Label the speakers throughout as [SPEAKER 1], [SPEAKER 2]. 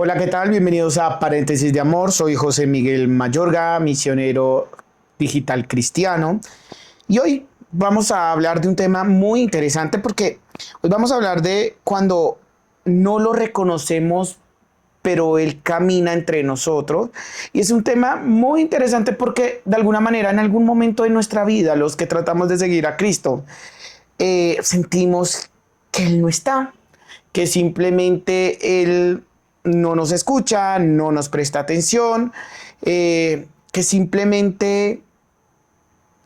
[SPEAKER 1] Hola, ¿qué tal? Bienvenidos a Paréntesis de Amor. Soy José Miguel Mayorga, misionero digital cristiano. Y hoy vamos a hablar de un tema muy interesante porque hoy vamos a hablar de cuando no lo reconocemos, pero Él camina entre nosotros. Y es un tema muy interesante porque de alguna manera en algún momento de nuestra vida, los que tratamos de seguir a Cristo, sentimos que Él no está, que simplemente Él no nos escucha, no nos presta atención, que simplemente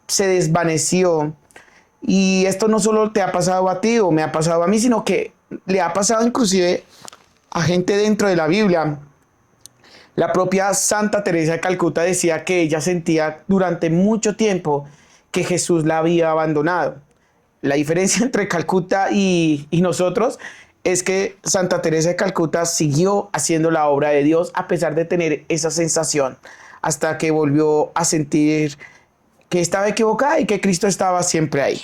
[SPEAKER 1] se desvaneció. Y esto no solo te ha pasado a ti o me ha pasado a mí, sino que le ha pasado inclusive a gente dentro de la Biblia. La propia Santa Teresa de Calcuta decía que ella sentía durante mucho tiempo que Jesús la había abandonado. La diferencia entre Calcuta y nosotros es que Santa Teresa de Calcuta siguió haciendo la obra de Dios a pesar de tener esa sensación, hasta que volvió a sentir que estaba equivocada y que Cristo estaba siempre ahí.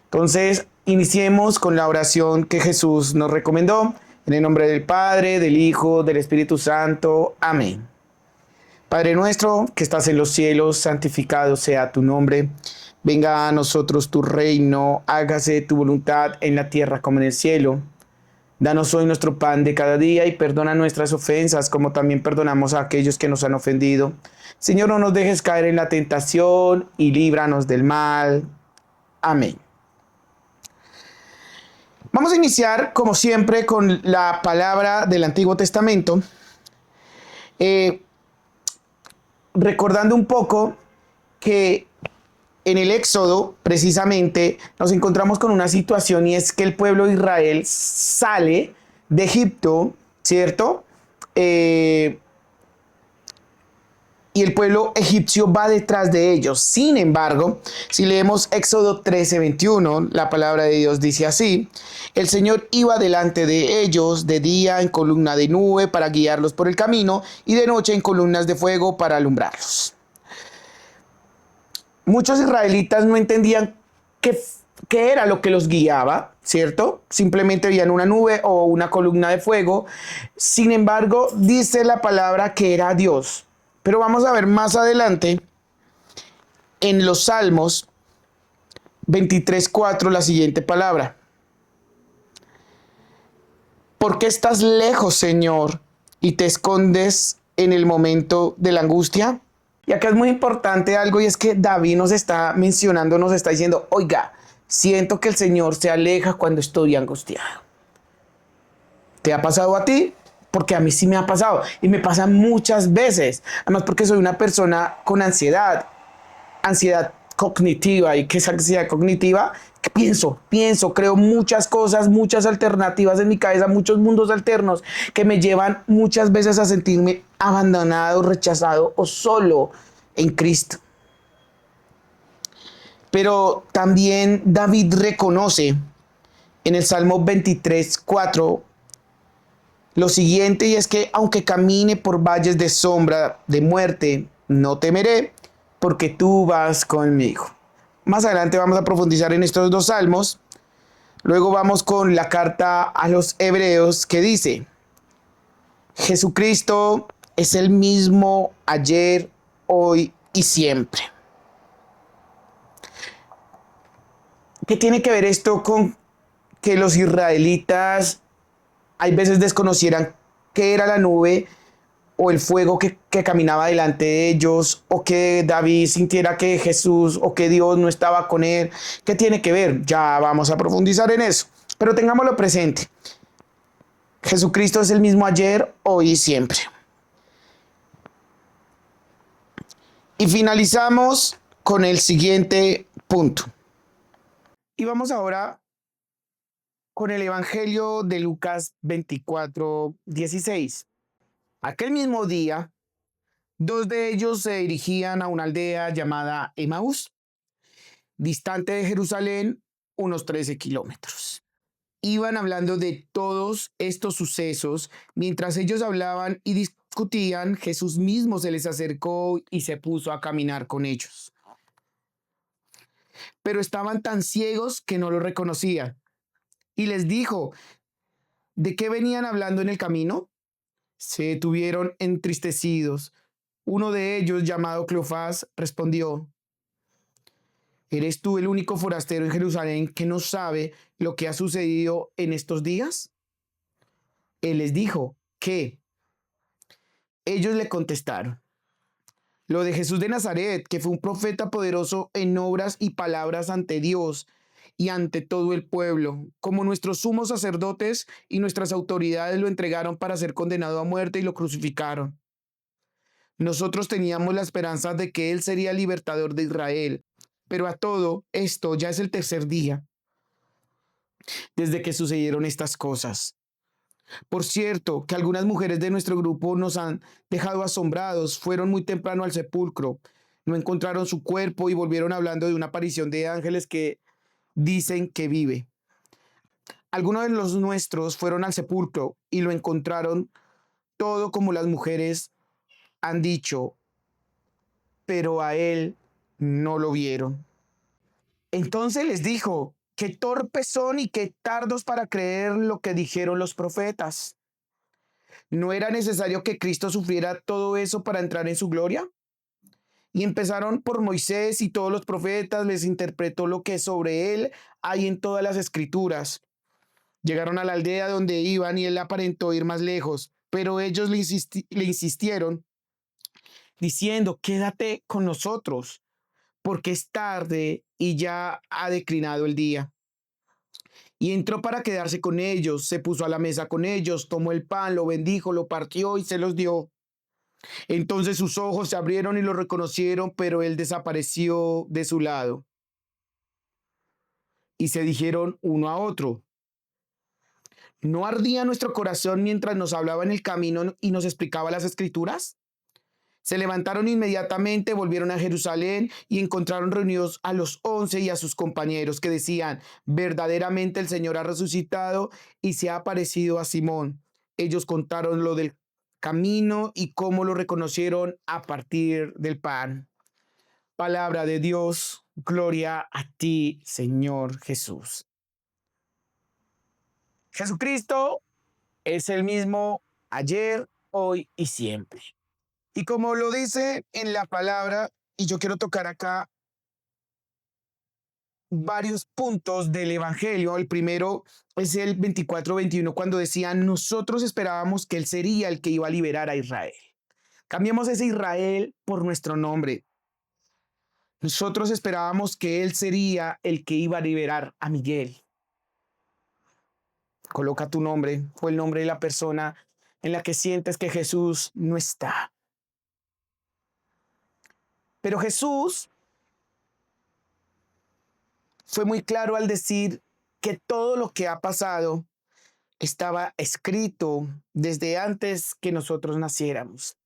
[SPEAKER 1] Entonces, iniciemos con la oración que Jesús nos recomendó. En el nombre del Padre, del Hijo, del Espíritu Santo. Amén. Padre nuestro que estás en los cielos, santificado sea tu nombre. Venga a nosotros tu reino, hágase tu voluntad en la tierra como en el cielo. Danos hoy nuestro pan de cada día y perdona nuestras ofensas como también perdonamos a aquellos que nos han ofendido. Señor, no nos dejes caer en la tentación y líbranos del mal. Amén. Vamos a iniciar, como siempre, con la palabra del Antiguo Testamento, eh, recordando un poco que en el Éxodo, precisamente, nos encontramos con una situación y es que el pueblo de Israel sale de Egipto, ¿cierto? Eh, y el pueblo egipcio va detrás de ellos. Sin embargo, si leemos Éxodo 13:21, la palabra de Dios dice así: el Señor iba delante de ellos de día en columna de nube para guiarlos por el camino y de noche en columnas de fuego para alumbrarlos. Muchos israelitas no entendían qué era lo que los guiaba, ¿cierto? Simplemente veían una nube o una columna de fuego. Sin embargo, dice la palabra que era Dios. Pero vamos a ver más adelante en los Salmos 23:4 la siguiente palabra. ¿Por qué estás lejos, Señor, y te escondes en el momento de la angustia? Y acá es muy importante algo y es que David nos está mencionando, nos está diciendo, oiga, siento que el Señor se aleja cuando estoy angustiado. ¿Te ha pasado a ti? Porque a mí sí me ha pasado y me pasa muchas veces. Además porque soy una persona con ansiedad cognitiva. ¿Y qué es ansiedad cognitiva? Que pienso, creo muchas cosas, muchas alternativas en mi cabeza, muchos mundos alternos que me llevan muchas veces a sentirme abandonado, rechazado o solo en Cristo. Pero también David reconoce en el Salmo 23:4 lo siguiente, y es que aunque camine por valles de sombra de muerte, no temeré, porque tú vas conmigo. Más adelante vamos a profundizar en estos dos salmos. Luego vamos con la carta a los hebreos que dice, Jesucristo es el mismo ayer, hoy y siempre. ¿Qué tiene que ver esto con que los israelitas hay veces desconocieran qué era la nube o el fuego que caminaba delante de ellos, o que David sintiera que Jesús o que Dios no estaba con él? ¿Qué tiene que ver? Ya vamos a profundizar en eso, pero tengámoslo presente. Jesucristo es el mismo ayer, hoy y siempre. Y finalizamos con el siguiente punto. Y vamos ahora con el Evangelio de Lucas 24:16. Aquel mismo día, dos de ellos se dirigían a una aldea llamada Emaús, distante de Jerusalén unos 13 kilómetros. Iban hablando de todos estos sucesos. Mientras ellos hablaban y discutían, Jesús mismo se les acercó y se puso a caminar con ellos. Pero estaban tan ciegos que no lo reconocían. Y les dijo, ¿de qué venían hablando en el camino? se detuvieron entristecidos. Uno de ellos, llamado Cleofás, respondió: ¿Eres tú el único forastero en Jerusalén que no sabe lo que ha sucedido en estos días? Él les dijo: ¿qué? Ellos le contestaron: lo de Jesús de Nazaret, que fue un profeta poderoso en obras y palabras ante Dios y ante todo el pueblo, como nuestros sumos sacerdotes y nuestras autoridades lo entregaron para ser condenado a muerte y lo crucificaron. Nosotros teníamos la esperanza de que Él sería libertador de Israel, pero a todo esto ya es el tercer día desde que sucedieron estas cosas. Por cierto, que algunas mujeres de nuestro grupo nos han dejado asombrados. Fueron muy temprano al sepulcro, no encontraron su cuerpo y volvieron hablando de una aparición de ángeles que dicen que vive. Algunos de los nuestros fueron al sepulcro y lo encontraron todo como las mujeres han dicho, pero a él no lo vieron. Entonces les dijo: qué torpes son y qué tardos para creer lo que dijeron los profetas. ¿No era necesario que Cristo sufriera todo eso para entrar en su gloria? Y empezaron por Moisés y todos los profetas, les interpretó lo que sobre él hay en todas las escrituras. Llegaron a la aldea donde iban y él aparentó ir más lejos, pero ellos le insistieron diciendo: quédate con nosotros, porque es tarde y ya ha declinado el día. Y entró para quedarse con ellos, se puso a la mesa con ellos, tomó el pan, lo bendijo, lo partió y se los dio. Entonces sus ojos se abrieron y lo reconocieron, pero él desapareció de su lado. Y se dijeron uno a otro: ¿no ardía nuestro corazón mientras nos hablaba en el camino y nos explicaba las escrituras? Se levantaron inmediatamente, volvieron a Jerusalén y encontraron reunidos a los 11 y a sus compañeros, que decían: verdaderamente el Señor ha resucitado y se ha aparecido a Simón. Ellos contaron lo del camino y cómo lo reconocieron a partir del pan. Palabra de Dios, gloria a ti, Señor Jesús. Jesucristo es el mismo ayer, hoy y siempre. Y como lo dice en la palabra, y yo quiero tocar acá varios puntos del Evangelio. El primero es el 24-21, cuando decían: nosotros esperábamos que Él sería el que iba a liberar a Israel. Cambiemos ese Israel por nuestro nombre. Nosotros esperábamos que Él sería el que iba a liberar a Miguel. Coloca tu nombre o el nombre de la persona en la que sientes que Jesús no está. Pero Jesús fue muy claro al decir que todo lo que ha pasado estaba escrito desde antes que nosotros naciéramos.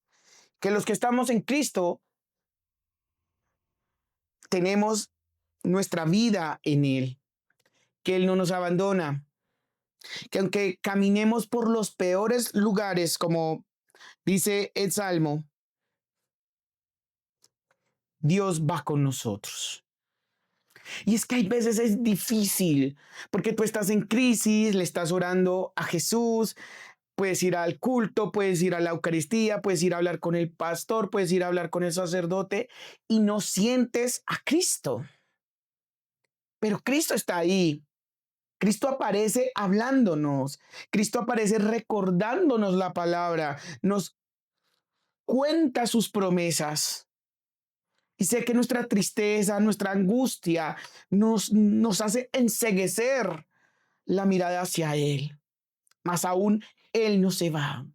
[SPEAKER 1] Que los que estamos en Cristo tenemos nuestra vida en Él. Que Él no nos abandona. Que aunque caminemos por los peores lugares, como dice el Salmo, Dios va con nosotros. Y es que hay veces es difícil, porque tú estás en crisis, le estás orando a Jesús, puedes ir al culto, puedes ir a la Eucaristía, puedes ir a hablar con el pastor, puedes ir a hablar con el sacerdote y no sientes a Cristo. Pero Cristo está ahí. Cristo aparece hablándonos. Cristo aparece recordándonos la palabra. Nos cuenta sus promesas. Y sé que nuestra tristeza, nuestra angustia nos hace enceguecer la mirada hacia Él. Más aún, Él no se va.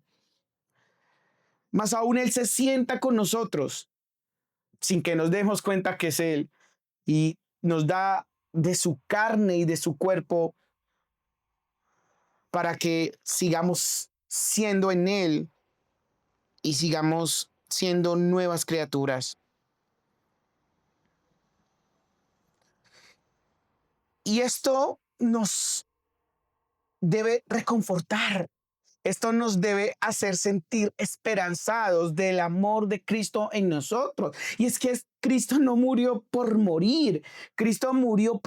[SPEAKER 1] Más aún Él se sienta con nosotros sin que nos demos cuenta que es Él y nos da de su carne y de su cuerpo para que sigamos siendo en Él y sigamos siendo nuevas criaturas. Y esto nos debe reconfortar. Esto nos debe hacer sentir esperanzados del amor de Cristo en nosotros. Y es que Cristo no murió por morir. Cristo murió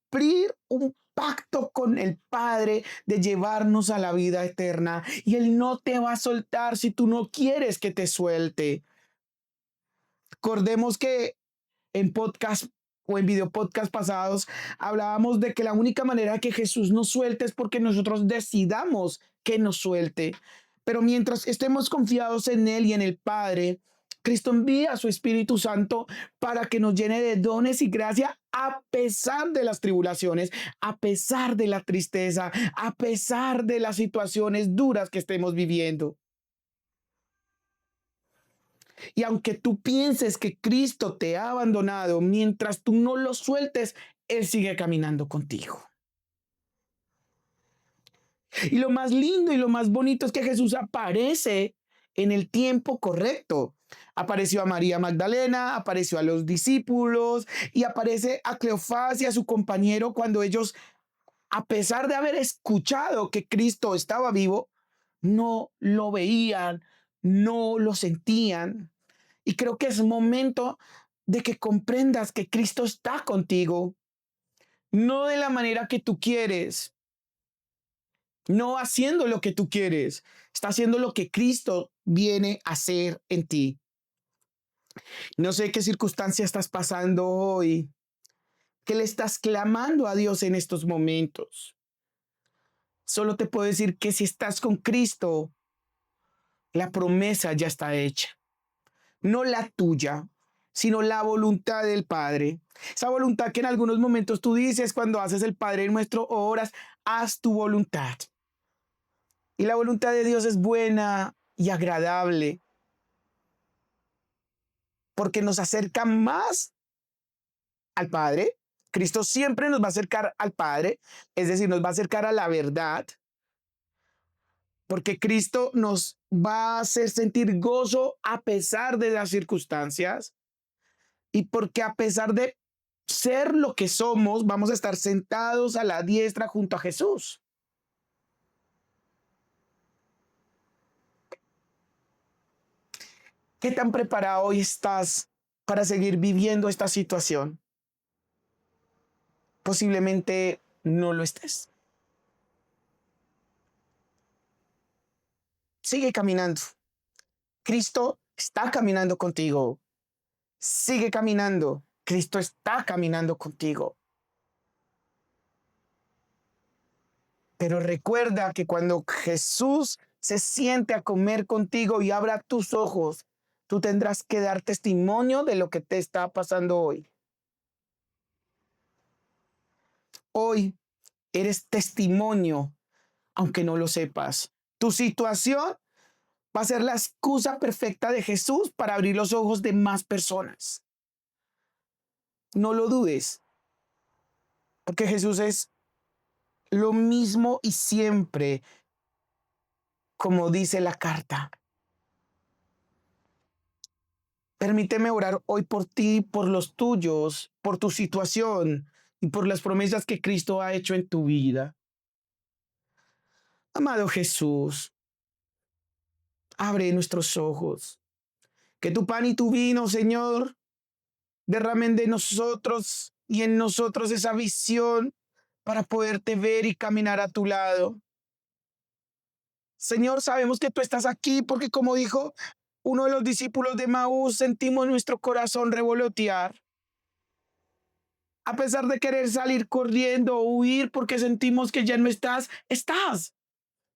[SPEAKER 1] cumplir un pacto con el Padre de llevarnos a la vida eterna. Y Él no te va a soltar si tú no quieres que te suelte. Recordemos que en podcast o en video podcast pasados hablábamos de que la única manera que Jesús nos suelte es porque nosotros decidamos que nos suelte. Pero mientras estemos confiados en Él y en el Padre, Cristo envía a su Espíritu Santo para que nos llene de dones y gracia a pesar de las tribulaciones, a pesar de la tristeza, a pesar de las situaciones duras que estemos viviendo. Y aunque tú pienses que Cristo te ha abandonado, mientras tú no lo sueltes, Él sigue caminando contigo. Y lo más lindo y lo más bonito es que Jesús aparece en el tiempo correcto. Apareció a María Magdalena, apareció a los discípulos y aparece a Cleofás y a su compañero cuando ellos, a pesar de haber escuchado que Cristo estaba vivo, no lo veían, no lo sentían. Y creo que es momento de que comprendas que Cristo está contigo, no de la manera que tú quieres, no haciendo lo que tú quieres, está haciendo lo que Cristo viene a hacer en ti. No sé qué circunstancia estás pasando hoy, qué le estás clamando a Dios en estos momentos. Solo te puedo decir que si estás con Cristo, la promesa ya está hecha. No la tuya, sino la voluntad del Padre. Esa voluntad que en algunos momentos tú dices cuando haces el Padre Nuestro o oras, haz tu voluntad. Y la voluntad de Dios es buena y agradable porque nos acerca más al Padre. Cristo siempre nos va a acercar al Padre, es decir, nos va a acercar a la verdad, porque Cristo nos va a hacer sentir gozo a pesar de las circunstancias y porque a pesar de ser lo que somos, vamos a estar sentados a la diestra junto a Jesús. ¿Qué tan preparado hoy estás para seguir viviendo esta situación? Posiblemente no lo estés. Sigue caminando. Cristo está caminando contigo. Sigue caminando. Cristo está caminando contigo. Pero recuerda que cuando Jesús se siente a comer contigo y abra tus ojos, tú tendrás que dar testimonio de lo que te está pasando hoy. Hoy eres testimonio, aunque no lo sepas. Tu situación va a ser la excusa perfecta de Jesús para abrir los ojos de más personas. No lo dudes, porque Jesús es lo mismo y siempre, como dice la carta. Permíteme orar hoy por ti, por los tuyos, por tu situación y por las promesas que Cristo ha hecho en tu vida. Amado Jesús, abre nuestros ojos. Que tu pan y tu vino, Señor, derramen de nosotros y en nosotros esa visión para poderte ver y caminar a tu lado. Señor, sabemos que tú estás aquí porque como dijo uno de los discípulos de Maús, sentimos nuestro corazón revolotear. A pesar de querer salir corriendo o huir porque sentimos que ya no estás, estás.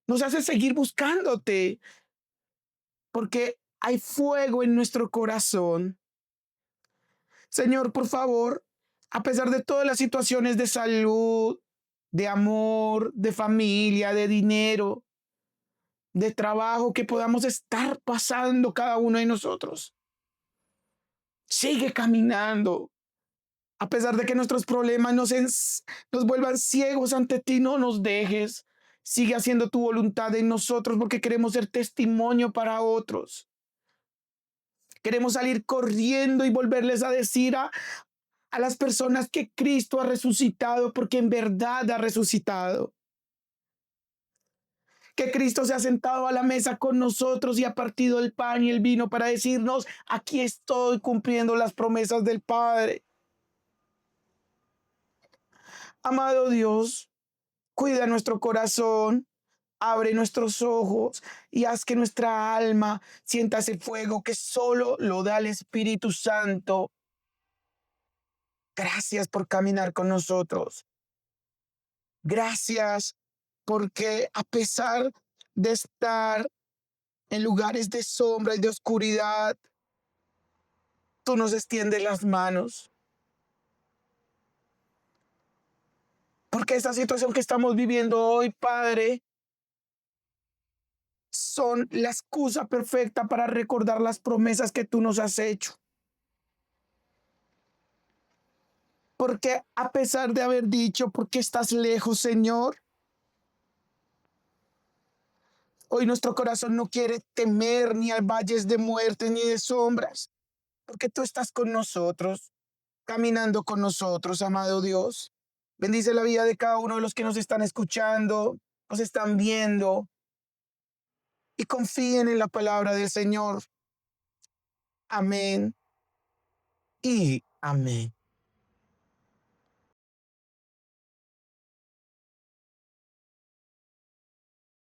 [SPEAKER 1] Nos hace seguir buscándote porque hay fuego en nuestro corazón. Señor, por favor, a pesar de todas las situaciones de salud, de amor, de familia, de dinero, de trabajo que podamos estar pasando cada uno de nosotros, sigue caminando. A pesar de que nuestros problemas nos vuelvan ciegos ante ti, no nos dejes. Sigue haciendo tu voluntad en nosotros porque queremos ser testimonio para otros. Queremos salir corriendo y volverles a decir a las personas que Cristo ha resucitado porque en verdad ha resucitado. Que Cristo se ha sentado a la mesa con nosotros y ha partido el pan y el vino para decirnos, aquí estoy cumpliendo las promesas del Padre. Amado Dios, cuida nuestro corazón, abre nuestros ojos y haz que nuestra alma sienta ese fuego que solo lo da el Espíritu Santo. Gracias por caminar con nosotros. Gracias porque a pesar de estar en lugares de sombra y de oscuridad, tú nos extiendes las manos. Porque esta situación que estamos viviendo hoy, Padre, son la excusa perfecta para recordar las promesas que tú nos has hecho. Porque a pesar de haber dicho, ¿por qué estás lejos, Señor? Hoy nuestro corazón no quiere temer ni a valles de muerte ni de sombras, porque tú estás con nosotros, caminando con nosotros, amado Dios. Bendice la vida de cada uno de los que nos están escuchando, nos están viendo y confíen en la palabra del Señor. Amén y amén.